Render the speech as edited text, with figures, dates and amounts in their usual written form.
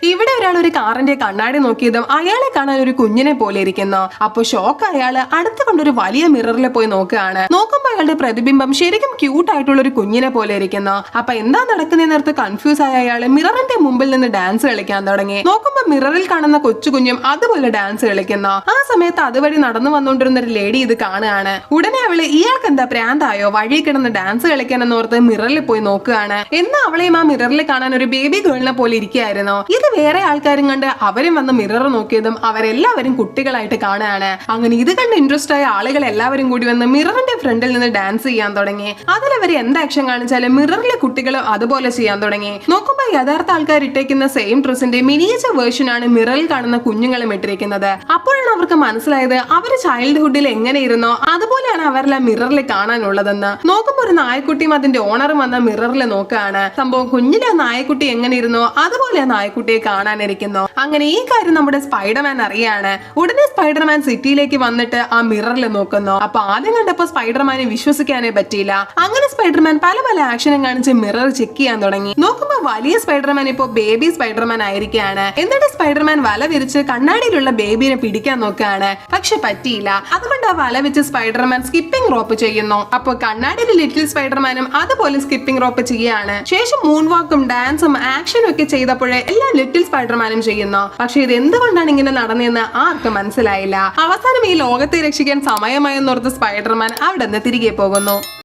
ഇവിടെ ഒരാൾ ഒരു കാറിന്റെ കണ്ണാടി നോക്കിയതും അയാളെ കാണാൻ ഒരു കുഞ്ഞിനെ പോലെ ഇരിക്കുന്നു. അപ്പൊ ഷോക്ക് അയാള് അടുത്ത് കൊണ്ടൊരു വലിയ മിററിൽ പോയി നോക്കുകയാണ്. നോക്കുമ്പോ അയാളുടെ പ്രതിബിംബം ശരിക്കും ക്യൂട്ട് ആയിട്ടുള്ള ഒരു കുഞ്ഞിനെ പോലെ ഇരിക്കുന്നു. അപ്പൊ എന്താ നടക്കുന്നതിനകത്ത് കൺഫ്യൂസ് ആയ അയാള് മിററിന്റെ മുമ്പിൽ നിന്ന് ഡാൻസ് കളിക്കാൻ തുടങ്ങി. നോക്കുമ്പോ മിററിൽ കാണുന്ന കൊച്ചു കുഞ്ഞും അതുപോലെ ഡാൻസ് കളിക്കുന്നു. ആ സമയത്ത് അതുവഴി നടന്നു വന്നുകൊണ്ടിരുന്ന ഒരു ലേഡി ഇത് കാണുകയാണ്. ഉടനെ അവള് ഇയാൾക്ക് എന്താ പ്രാന്തായോ വഴി കിടന്ന് ഡാൻസ് കളിക്കാനെന്ന് ഓർത്ത് മിററിൽ പോയി നോക്കുകയാണ്. എന്നാ അവളെയും ആ മിററിൽ കാണാൻ ഒരു ബേബി ഗേളിനെ പോലെ ഇരിക്കുകയായിരുന്നു. ഇത് വേറെ ആൾക്കാരും കണ്ട് അവരും വന്ന് മിറർ നോക്കിയതും അവരെല്ലാവരും കുട്ടികളായിട്ട് കാണുകയാണ്. അങ്ങനെ ഇത് കണ്ട് ഇൻട്രസ്റ്റ് ആയ ആളുകൾ എല്ലാവരും കൂടി വന്ന് മിററിന്റെ ഫ്രണ്ടിൽ നിന്ന് ഡാൻസ് ചെയ്യാൻ തുടങ്ങി. അതിലവര് എന്ത് ആക്ഷൻ കാണിച്ചാലും മിററിലെ കുട്ടികൾ അതുപോലെ ചെയ്യാൻ തുടങ്ങി. നോക്കുമ്പോ യഥാർത്ഥ ആൾക്കാർ ഇട്ടേക്കുന്ന സെയിം ഡ്രസ്സിന്റെ മിനിയേച്ചർ വേർഷൻ ആണ് മിററിൽ കാണുന്ന കുഞ്ഞുങ്ങളും ഇട്ടിരിക്കുന്നത്. അപ്പോഴാണ് അവർക്ക് മനസ്സിലായത് അവര് ചൈൽഡ്ഹുഡിൽ എങ്ങനെ ഇരുന്നോ അതുപോലെയാണ് അവരെല്ലാം മിററിൽ കാണാനുള്ളതെന്ന്. നോക്കുമ്പോ ഒരു നായക്കുട്ടിയും അതിന്റെ ഓണറും വന്ന മിററിൽ നോക്കുകയാണ്. സംഭവം കുഞ്ഞിലെ നായക്കുട്ടി എങ്ങനെ ഇരുന്നോ അതുപോലെ ആ നായക്കുട്ടിയെ കാണാനിരിക്കുന്നു. അങ്ങനെ ഈ കാര്യം നമ്മുടെ സ്പൈഡർമാൻ അറിയാണ്. ഉടനെ സ്പൈഡർമാൻ സിറ്റിയിലേക്ക് വന്നിട്ട് ആ മിററിൽ നോക്കുന്നു. അപ്പൊ ആദ്യം കണ്ടപ്പോ സ്പൈഡർമാനെ വിശ്വസിക്കാനേ പറ്റിയില്ല. അങ്ങനെ സ്പൈഡർമാൻ പല പല ആക്ഷനും കാണിച്ച് മിറർ ചെക്ക് ചെയ്യാൻ തുടങ്ങി. നോക്കുമ്പോ വലിയ സ്പൈഡർമാൻ ഇപ്പോ ബേബി സ്പൈഡർമാൻ ആയിരിക്കുകയാണ്. എന്നിട്ട് സ്പൈഡർമാൻ വല വിരിച്ച് കണ്ണാടിയിലുള്ള ബേബിനെ പിടിക്കാൻ നോക്കുകയാണ്. പക്ഷെ പറ്റിയില്ല. അതുകൊണ്ട് ആ വല വെച്ച് സ്പൈഡർമാൻ സ്കിപ്പിംഗ് റോപ്പ് ചെയ്യുന്നു. അപ്പൊ കണ്ണാടിയിൽ ലിറ്റിൽ സ്പൈഡർമാനും അതുപോലെ സ്കിപ്പിംഗ് റോപ്പ് ചെയ്യുകയാണ്. ശേഷം മൂൺ വാക്കും ഡാൻസും ആക്ഷനും ഒക്കെ ചെയ്തപ്പോഴേ എല്ലാം ലിറ്റിൽ സ്പൈഡർമാനും ചെയ്യുന്നു. പക്ഷെ ഇത് എന്തുകൊണ്ടാണ് ഇങ്ങനെ നടന്നതെന്ന് ആർക്കും മനസ്സിലായില്ല. അവസാനം ഈ ലോകത്തെ രക്ഷിക്കാൻ സമയമായെന്നോർത്ത് സ്പൈഡർമാൻ അവിടെ നിന്ന് തിരികെ പോകുന്നു.